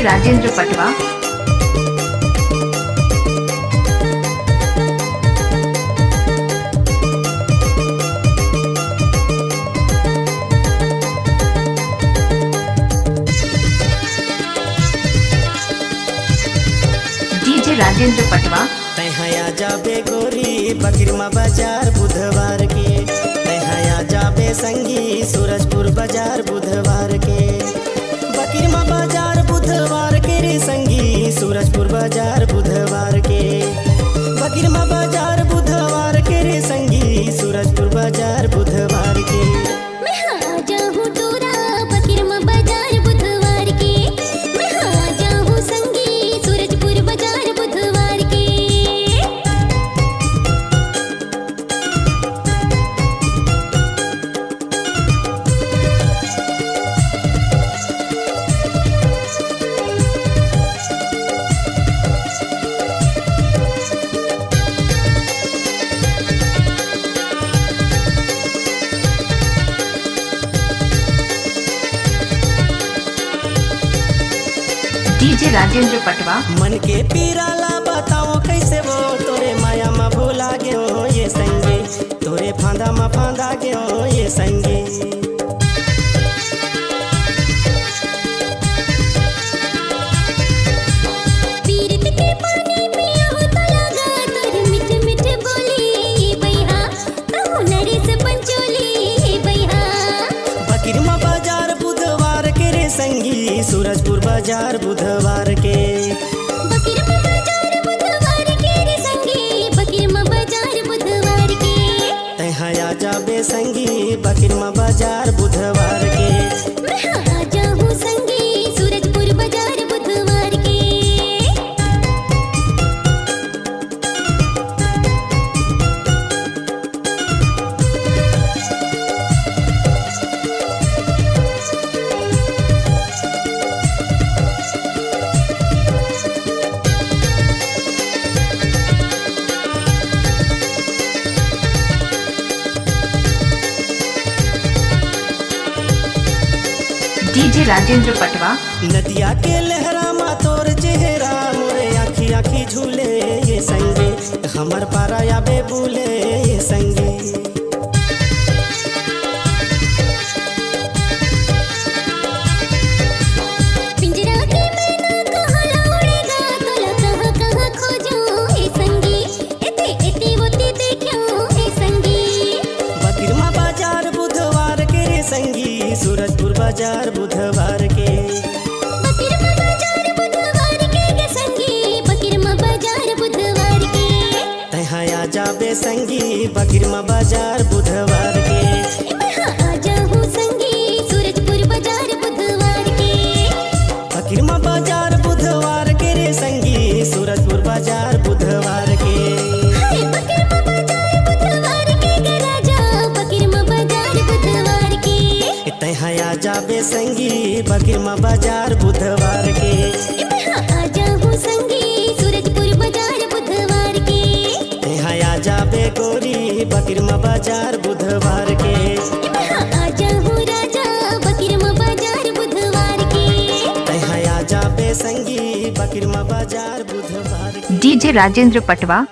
राजेंद्र पटवा। डीजे राजेंद्र पटवा। तैहया जाबे गोरी बकरीमा बाजार बुधवार के, तैहया जाबे संगी सूरजपुर बाजार बुधवार के। बकरीमा बाजार बुधवार के रे संगी सूरजपुर बाजार बुधवार के। बकरीमा बाजार बुधवार के रे संगी सूरजपुर बाजार बुधवार के। डीजे राजेंद्र पटवा। मन के पीराला बताओ कैसे वो तोरे माया में भूला गयो ये संगे, तोरे फांदा में फांदा गयो ये संगे। बकरीमा बाजार बुधवार के रे संगी सूरजपुर बाजार बुधवार के। बकरीमा बाजार बुधवार के रे संगी बकरीमा बाजार बुधवार के। तैहया जाबे संगी बकरीमा बाजार बुधवार के। मैं आ जाऊं संगी सूरजपुर बाजार बुधवार के। डीजे राजेंद्र पटवा। नदिया के लहरा मा तोर चेहरा मोरे आखी आखी झूले ये संगे, हमर पारा या बेबूले ये संगे। पिंजरा के मैना कहाँ उड़ेगा तोला कहाँ कहाँ खोजूं हे संगी, एते एते वोते देखूं हे संगी। बकरीमा बाजार बुधवार के रे संगी सूरजपुर बाजार बुधवार के। बकरीमा बाजार बुधवार के गे संगी बकरीमा बाजार बुधवार के। तैहया जाबे संगी बकरीमा बाजार बुधवार के। मैं आ जाऊं संगी सूरजपुर बाजार बुधवार के। बकरीमा बाजार बुधवार के रे संगी सूरजपुर बाजार बुधवार के। हाय बकरीमा बाजार बुधवार के गे राजा बकरीमा बाजार बुधवार के। तैहया जाबे संगी बकरीमा बाजार बुधवार के। मैं आ जाऊं संगी सूरजपुर बाजार बुधवार के। तैहया जाबे गोरी बकरीमा बाजार बुधवार के। मैं आ जाऊं राजा बकरीमा बाजार बुधवार के। तैहया जाबे संगी बकरीमा बाजार बुधवार के। डीजे राजेंद्र पटवा।